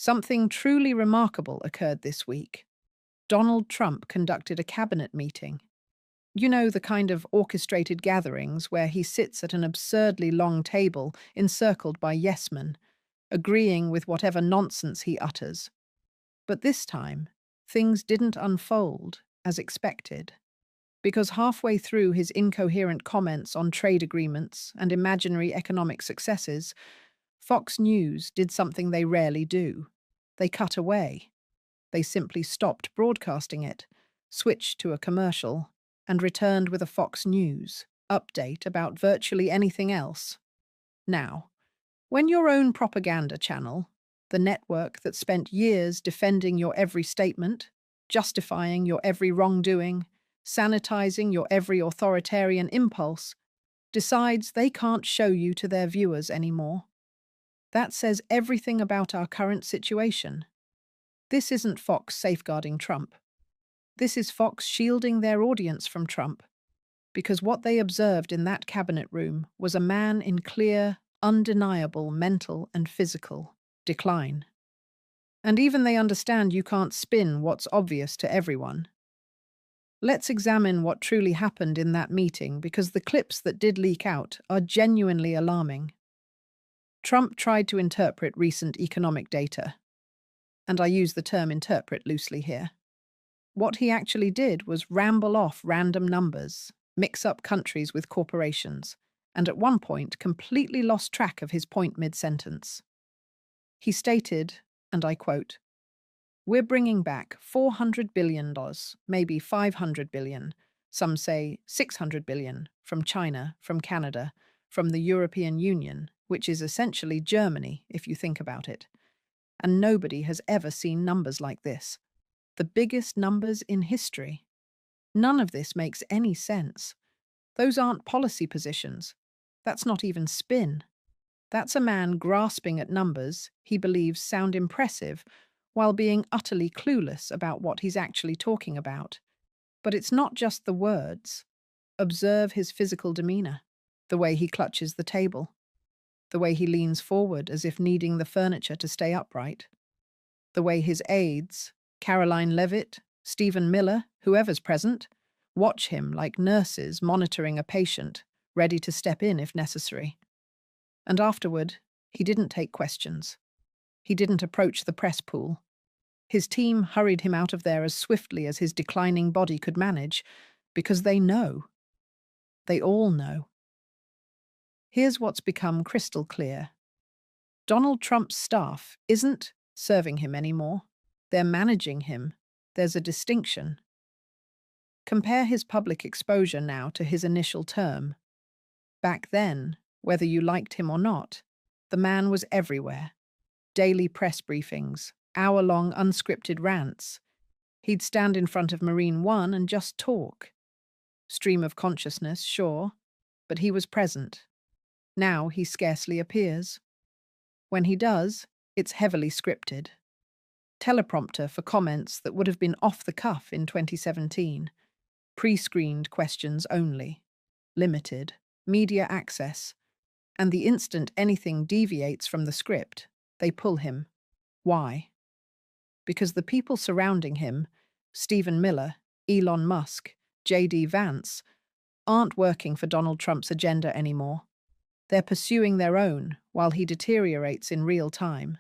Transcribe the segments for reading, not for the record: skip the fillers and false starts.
Something truly remarkable occurred this week. Donald Trump conducted a cabinet meeting. You know, the kind of orchestrated gatherings where he sits at an absurdly long table encircled by yes men, agreeing with whatever nonsense he utters. But this time, things didn't unfold as expected. Because halfway through his incoherent comments on trade agreements and imaginary economic successes, Fox News did something they rarely do. They cut away. They simply stopped broadcasting it, switched to a commercial, and returned with a Fox News update about virtually anything else. Now, when your own propaganda channel, the network that spent years defending your every statement, justifying your every wrongdoing, sanitizing your every authoritarian impulse, decides they can't show you to their viewers anymore, that says everything about our current situation. This isn't Fox safeguarding Trump. This is Fox shielding their audience from Trump, because what they observed in that cabinet room was a man in clear, undeniable mental and physical decline. And even they understand you can't spin what's obvious to everyone. Let's examine what truly happened in that meeting, because the clips that did leak out are genuinely alarming. Trump tried to interpret recent economic data, and I use the term interpret loosely here. What he actually did was ramble off random numbers, mix up countries with corporations, and at one point completely lost track of his point mid-sentence. He stated, and I quote, "We're bringing back $400 billion, maybe $500 billion, some say $600 billion, from China, from Canada, from the European Union, which is essentially Germany, if you think about it. And nobody has ever seen numbers like this. The biggest numbers in history. None of this makes any sense. Those aren't policy positions. That's not even spin. That's a man grasping at numbers he believes sound impressive while being utterly clueless about what he's actually talking about. But it's not just the words. Observe his physical demeanor, the way he clutches the table, the way he leans forward as if needing the furniture to stay upright, the way his aides, Caroline Levitt, Stephen Miller, whoever's present, watch him like nurses monitoring a patient, ready to step in if necessary. And afterward, he didn't take questions. He didn't approach the press pool. His team hurried him out of there as swiftly as his declining body could manage, because they know. They all know. Here's what's become crystal clear. Donald Trump's staff isn't serving him anymore. They're managing him. There's a distinction. Compare his public exposure now to his initial term. Back then, whether you liked him or not, the man was everywhere. Daily press briefings, hour-long unscripted rants. He'd stand in front of Marine One and just talk. Stream of consciousness, sure, but he was present. Now he scarcely appears. When he does, it's heavily scripted. Teleprompter for comments that would have been off the cuff in 2017. Pre-screened questions only. Limited. Media access. And the instant anything deviates from the script, they pull him. Why? Because the people surrounding him, Stephen Miller, Elon Musk, J.D. Vance, aren't working for Donald Trump's agenda anymore. They're pursuing their own while he deteriorates in real time.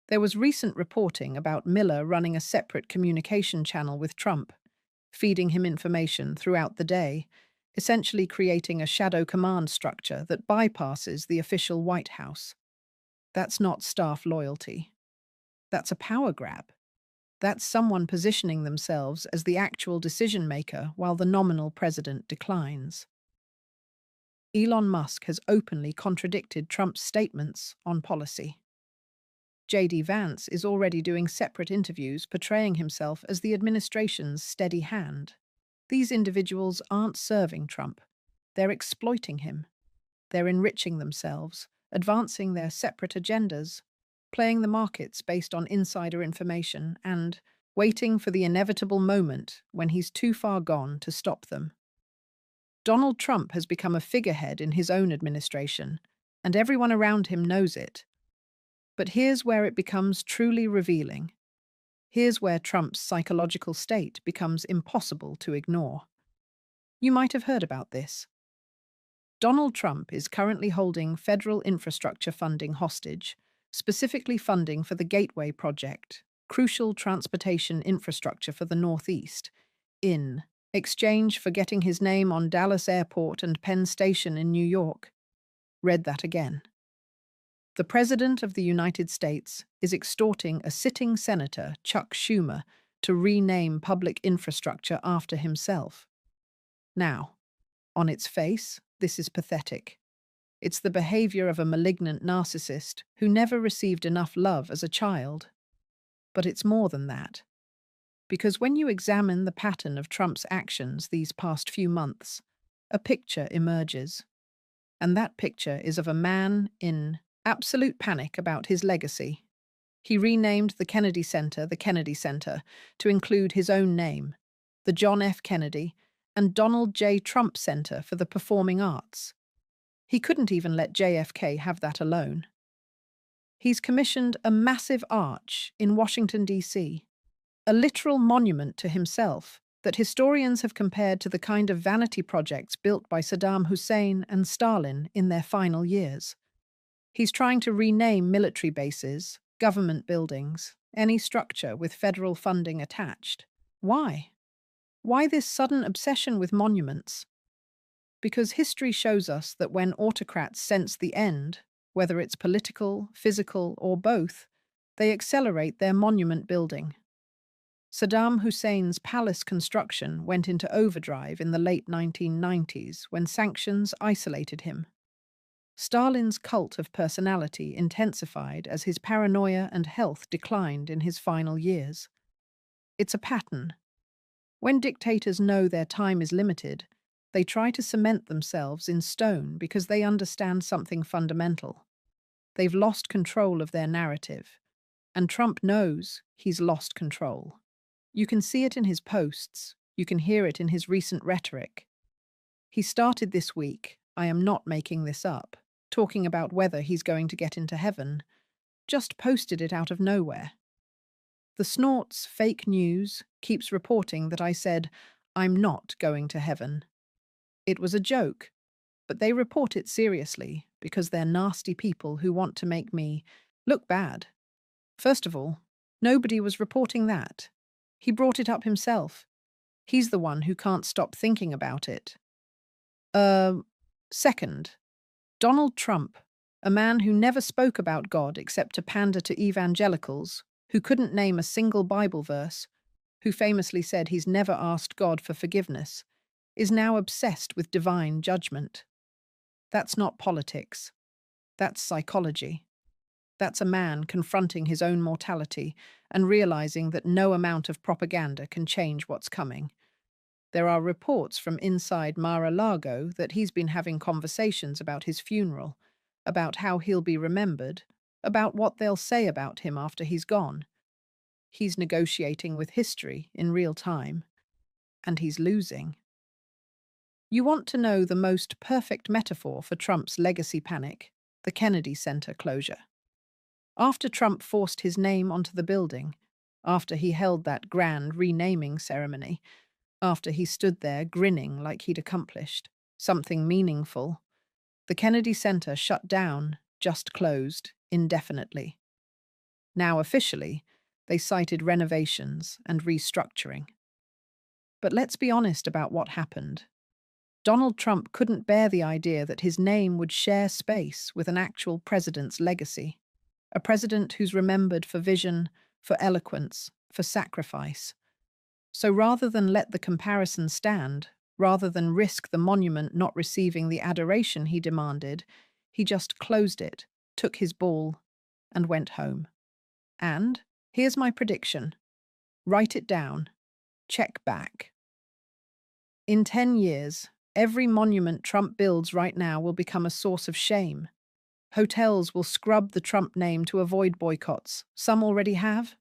There was recent reporting about Miller running a separate communication channel with Trump, feeding him information throughout the day, essentially creating a shadow command structure that bypasses the official White House. That's not staff loyalty. That's a power grab. That's someone positioning themselves as the actual decision maker while the nominal president declines. Elon Musk has openly contradicted Trump's statements on policy. J.D. Vance is already doing separate interviews portraying himself as the administration's steady hand. These individuals aren't serving Trump. They're exploiting him. They're enriching themselves, advancing their separate agendas, playing the markets based on insider information, and waiting for the inevitable moment when he's too far gone to stop them. Donald Trump has become a figurehead in his own administration, and everyone around him knows it. But here's where it becomes truly revealing. Here's where Trump's psychological state becomes impossible to ignore. You might have heard about this. Donald Trump is currently holding federal infrastructure funding hostage, specifically funding for the Gateway Project, crucial transportation infrastructure for the Northeast, in exchange for getting his name on Dallas Airport and Penn Station in New York. Read that again. The President of the United States is extorting a sitting senator, Chuck Schumer, to rename public infrastructure after himself. Now, on its face, this is pathetic. It's the behavior of a malignant narcissist who never received enough love as a child. But it's more than that. Because when you examine the pattern of Trump's actions these past few months, a picture emerges. And that picture is of a man in absolute panic about his legacy. He renamed the Kennedy Center to include his own name, the John F. Kennedy and Donald J. Trump Center for the Performing Arts. He couldn't even let JFK have that alone. He's commissioned a massive arch in Washington, D.C., a literal monument to himself that historians have compared to the kind of vanity projects built by Saddam Hussein and Stalin in their final years. He's trying to rename military bases, government buildings, any structure with federal funding attached. Why? Why this sudden obsession with monuments? Because history shows us that when autocrats sense the end, whether it's political, physical, or both, they accelerate their monument building. Saddam Hussein's palace construction went into overdrive in the late 1990s when sanctions isolated him. Stalin's cult of personality intensified as his paranoia and health declined in his final years. It's a pattern. When dictators know their time is limited, they try to cement themselves in stone because they understand something fundamental. They've lost control of their narrative, and Trump knows he's lost control. You can see it in his posts, you can hear it in his recent rhetoric. He started this week, I am not making this up, talking about whether he's going to get into heaven, just posted it out of nowhere. The Snort's fake news keeps reporting that I said, I'm not going to heaven. It was a joke, but they report it seriously because they're nasty people who want to make me look bad. First of all, nobody was reporting that. He brought it up himself. He's the one who can't stop thinking about it. Second, Donald Trump, a man who never spoke about God except to pander to evangelicals, who couldn't name a single Bible verse, who famously said he's never asked God for forgiveness, is now obsessed with divine judgment. That's not politics. That's psychology. That's a man confronting his own mortality and realizing that no amount of propaganda can change what's coming. There are reports from inside Mar-a-Lago that he's been having conversations about his funeral, about how he'll be remembered, about what they'll say about him after he's gone. He's negotiating with history in real time, and he's losing. You want to know the most perfect metaphor for Trump's legacy panic, the Kennedy Center closure. After Trump forced his name onto the building, after he held that grand renaming ceremony, after he stood there grinning like he'd accomplished something meaningful, the Kennedy Center shut down, just closed, indefinitely. Now officially, they cited renovations and restructuring. But let's be honest about what happened. Donald Trump couldn't bear the idea that his name would share space with an actual president's legacy. A president who's remembered for vision, for eloquence, for sacrifice. So rather than let the comparison stand, rather than risk the monument not receiving the adoration he demanded, he just closed it, took his ball, and went home. And here's my prediction. Write it down. Check back. In 10 years, every monument Trump builds right now will become a source of shame. Hotels will scrub the Trump name to avoid boycotts. Some already have.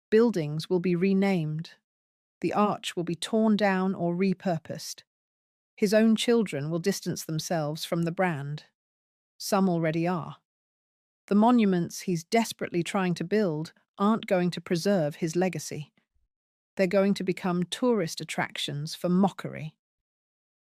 Buildings will be renamed. The arch will be torn down or repurposed. His own children will distance themselves from the brand. Some already are. The monuments he's desperately trying to build aren't going to preserve his legacy. They're going to become tourist attractions for mockery.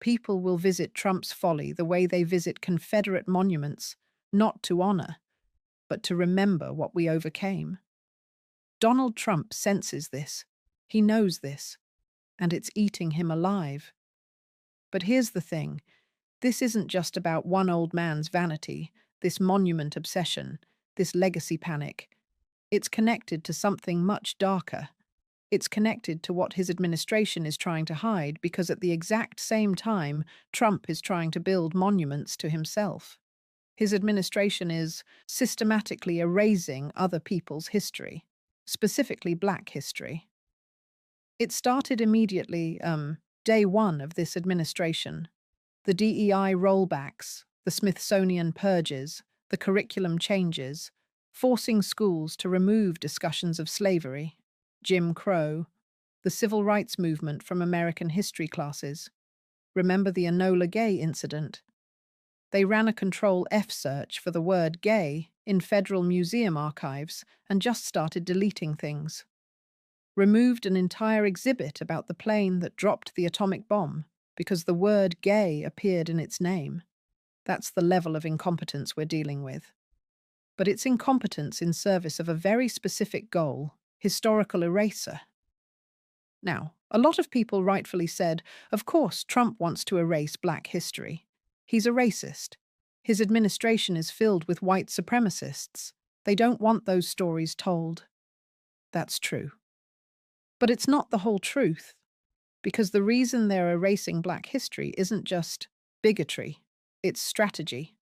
People will visit Trump's folly the way they visit Confederate monuments, not to honor, but to remember what we overcame. Donald Trump senses this. He knows this, and it's eating him alive. But here's the thing. This isn't just about one old man's vanity, this monument obsession, this legacy panic. It's connected to something much darker. It's connected to what his administration is trying to hide because at the exact same time, Trump is trying to build monuments to himself. His administration is systematically erasing other people's history, specifically Black history. It started immediately, day one of this administration. The DEI rollbacks, the Smithsonian purges, the curriculum changes, forcing schools to remove discussions of slavery, Jim Crow, the civil rights movement from American history classes. Remember the Enola Gay incident? They ran a Control F search for the word gay in federal museum archives and just started deleting things. Removed an entire exhibit about the plane that dropped the atomic bomb because the word gay appeared in its name. That's the level of incompetence we're dealing with. But it's incompetence in service of a very specific goal, historical erasure. Now, a lot of people rightfully said, of course, Trump wants to erase Black history. He's a racist. His administration is filled with white supremacists. They don't want those stories told. That's true. But it's not the whole truth, because the reason they're erasing Black history isn't just bigotry, it's strategy.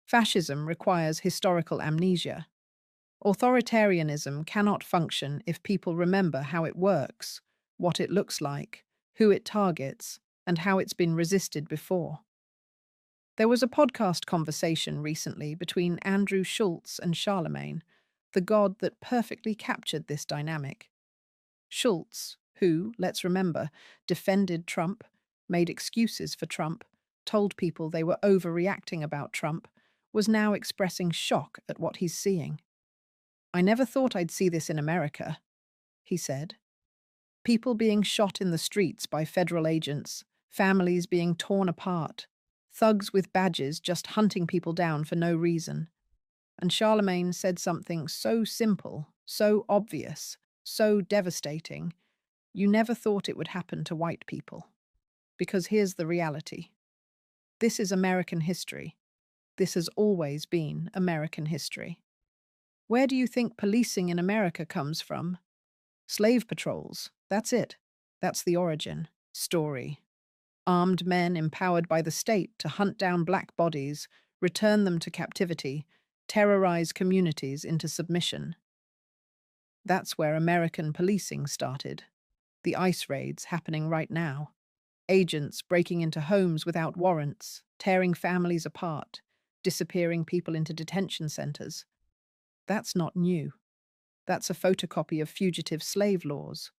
Fascism requires historical amnesia. Authoritarianism cannot function if people remember how it works, what it looks like, who it targets, and how it's been resisted before. There was a podcast conversation recently between Andrew Schultz and Charlemagne, the god that perfectly captured this dynamic. Schultz, who, let's remember, defended Trump, made excuses for Trump, told people they were overreacting about Trump, was now expressing shock at what he's seeing. "I never thought I'd see this in America," he said. People being shot in the streets by federal agents, families being torn apart, thugs with badges just hunting people down for no reason. And Charlemagne said something so simple, so obvious, so devastating, you never thought it would happen to white people. Because here's the reality. This is American history. This has always been American history. Where do you think policing in America comes from? Slave patrols. That's it. That's the origin story. Armed men empowered by the state to hunt down Black bodies, return them to captivity, terrorize communities into submission. That's where American policing started. The ICE raids happening right now. Agents breaking into homes without warrants, tearing families apart, disappearing people into detention centers. That's not new. That's a photocopy of fugitive slave laws.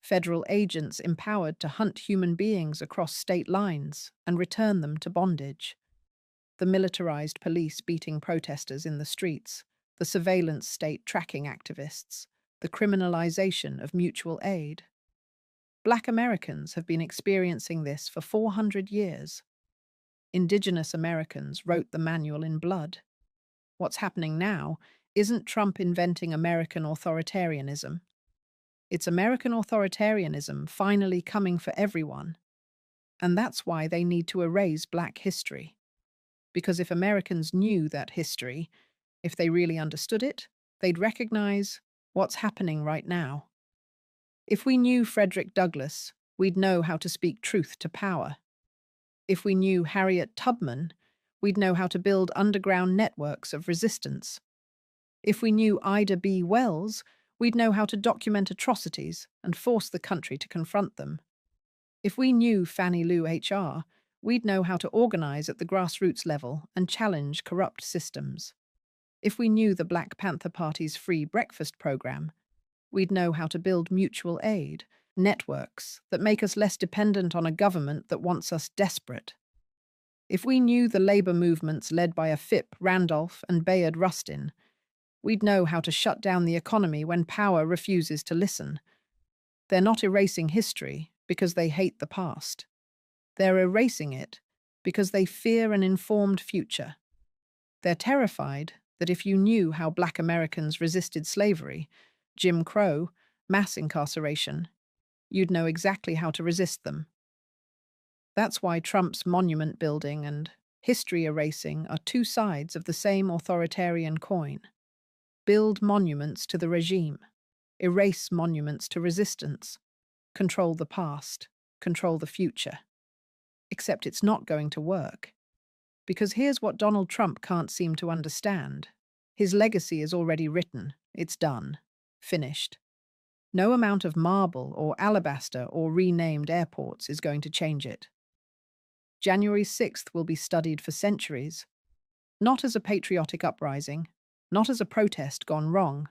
Federal agents empowered to hunt human beings across state lines and return them to bondage. The militarized police beating protesters in the streets, the surveillance state tracking activists, the criminalization of mutual aid. Black Americans have been experiencing this for 400 years. Indigenous Americans wrote the manual in blood. What's happening now isn't Trump inventing American authoritarianism. It's American authoritarianism finally coming for everyone. And that's why they need to erase Black history. Because if Americans knew that history, if they really understood it, they'd recognize what's happening right now. If we knew Frederick Douglass, we'd know how to speak truth to power. If we knew Harriet Tubman, we'd know how to build underground networks of resistance. If we knew Ida B. Wells, we'd know how to document atrocities and force the country to confront them. If we knew Fannie Lou H.R., we'd know how to organize at the grassroots level and challenge corrupt systems. If we knew the Black Panther Party's free breakfast program, we'd know how to build mutual aid, networks that make us less dependent on a government that wants us desperate. If we knew the labor movements led by Afip Randolph and Bayard Rustin, We'd know how to shut down the economy when power refuses to listen. They're not erasing history because they hate the past. They're erasing it because they fear an informed future. They're terrified that if you knew how Black Americans resisted slavery, Jim Crow, mass incarceration, you'd know exactly how to resist them. That's why Trump's monument building and history erasing are two sides of the same authoritarian coin. Build monuments to the regime, erase monuments to resistance, control the past, control the future. Except it's not going to work. Because here's what Donald Trump can't seem to understand. His legacy is already written. It's done. Finished. No amount of marble or alabaster or renamed airports is going to change it. January 6th will be studied for centuries, not as a patriotic uprising, not as a protest gone wrong,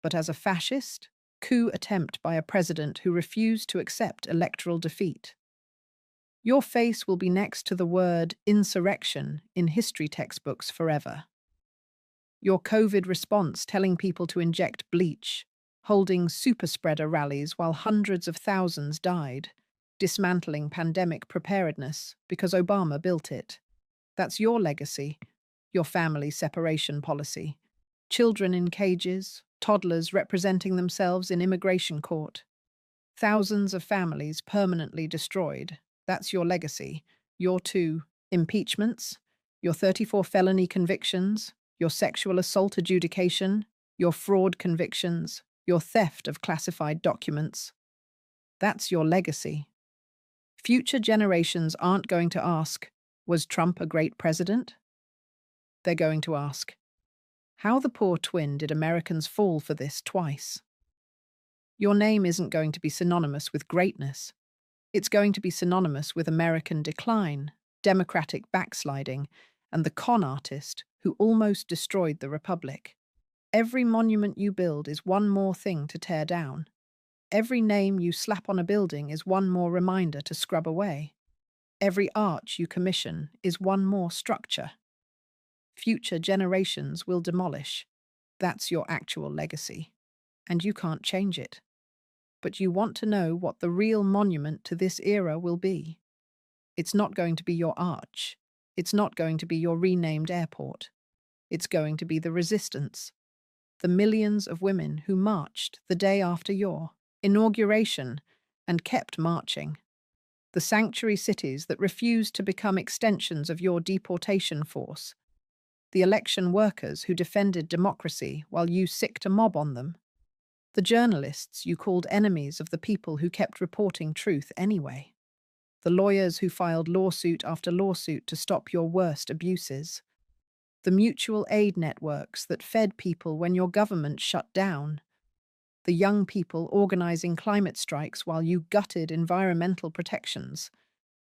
but as a fascist coup attempt by a president who refused to accept electoral defeat. Your face will be next to the word insurrection in history textbooks forever. Your COVID response telling people to inject bleach, holding superspreader rallies while hundreds of thousands died, dismantling pandemic preparedness because Obama built it. That's your legacy, your family separation policy. Children in cages, toddlers representing themselves in immigration court. Thousands of families permanently destroyed. That's your legacy. Your 2 impeachments, your 34 felony convictions, your sexual assault adjudication, your fraud convictions, your theft of classified documents. That's your legacy. Future generations aren't going to ask, was Trump a great president? They're going to ask, how the poor twin did Americans fall for this twice? Your name isn't going to be synonymous with greatness. It's going to be synonymous with American decline, democratic backsliding, and the con artist who almost destroyed the republic. Every monument you build is one more thing to tear down. Every name you slap on a building is one more reminder to scrub away. Every arch you commission is one more structure. Future generations will demolish. That's your actual legacy. And you can't change it. But you want to know what the real monument to this era will be. It's not going to be your arch. It's not going to be your renamed airport. It's going to be the resistance. The millions of women who marched the day after your inauguration and kept marching. The sanctuary cities that refused to become extensions of your deportation force. The election workers who defended democracy while you sicked a mob on them. The journalists you called enemies of the people who kept reporting truth anyway. The lawyers who filed lawsuit after lawsuit to stop your worst abuses. The mutual aid networks that fed people when your government shut down. The young people organizing climate strikes while you gutted environmental protections.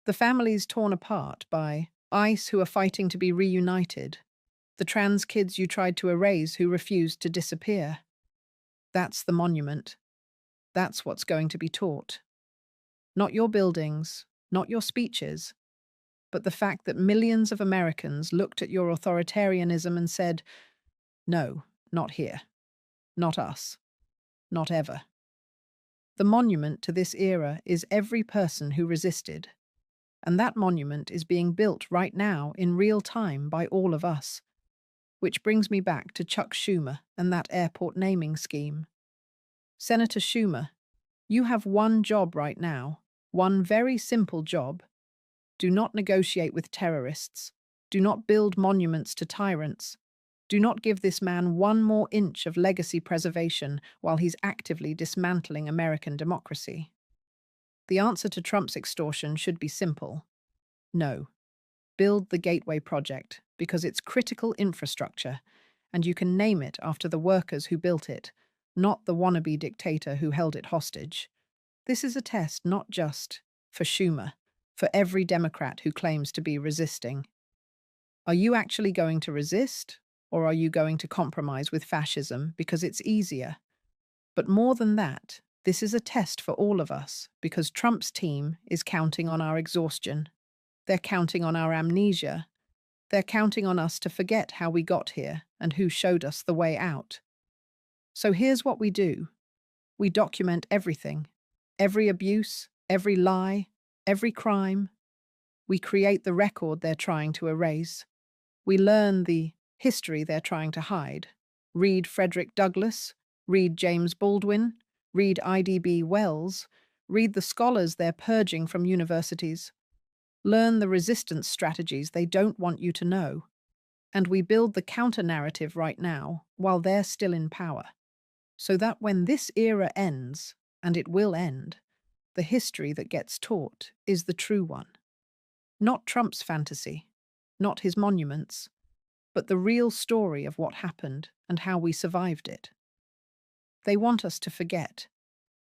The families torn apart by ICE who are fighting to be reunited. The trans kids you tried to erase who refused to disappear. That's the monument. That's what's going to be taught. Not your buildings, not your speeches, but the fact that millions of Americans looked at your authoritarianism and said, no, not here. Not us. Not ever. The monument to this era is every person who resisted. And that monument is being built right now in real time by all of us. Which brings me back to Chuck Schumer and that airport naming scheme. Senator Schumer, you have one job right now, one very simple job. Do not negotiate with terrorists. Do not build monuments to tyrants. Do not give this man one more inch of legacy preservation while he's actively dismantling American democracy. The answer to Trump's extortion should be simple. No. Build the Gateway Project because it's critical infrastructure, and you can name it after the workers who built it, not the wannabe dictator who held it hostage. This is a test not just for Schumer, for every Democrat who claims to be resisting. Are you actually going to resist? Or are you going to compromise with fascism because it's easier? But more than that, this is a test for all of us because Trump's team is counting on our exhaustion. They're counting on our amnesia. They're counting on us to forget how we got here and who showed us the way out. So here's what we do. We document everything, every abuse, every lie, every crime. We create the record they're trying to erase. We learn the history they're trying to hide. Read Frederick Douglass, read James Baldwin, read I.D.B. Wells, read the scholars they're purging from universities. Learn the resistance strategies they don't want you to know. And we build the counter-narrative right now while they're still in power, so that when this era ends, and it will end, the history that gets taught is the true one. Not Trump's fantasy, not his monuments, but the real story of what happened and how we survived it. They want us to forget.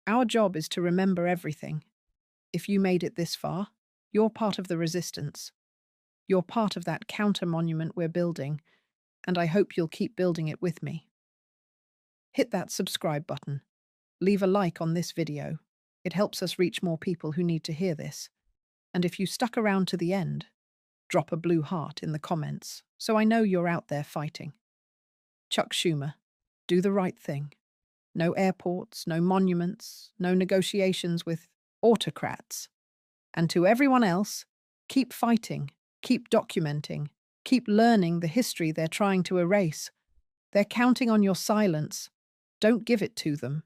Our job is to remember everything. If you made it this far, you're part of the resistance. You're part of that counter-monument we're building, and I hope you'll keep building it with me. Hit that subscribe button. Leave a like on this video. It helps us reach more people who need to hear this. And if you stuck around to the end, drop a blue heart in the comments so I know you're out there fighting. Chuck Schumer, do the right thing. No airports, no monuments, no negotiations with autocrats. And to everyone else, keep fighting, keep documenting, keep learning the history they're trying to erase. They're counting on your silence. Don't give it to them.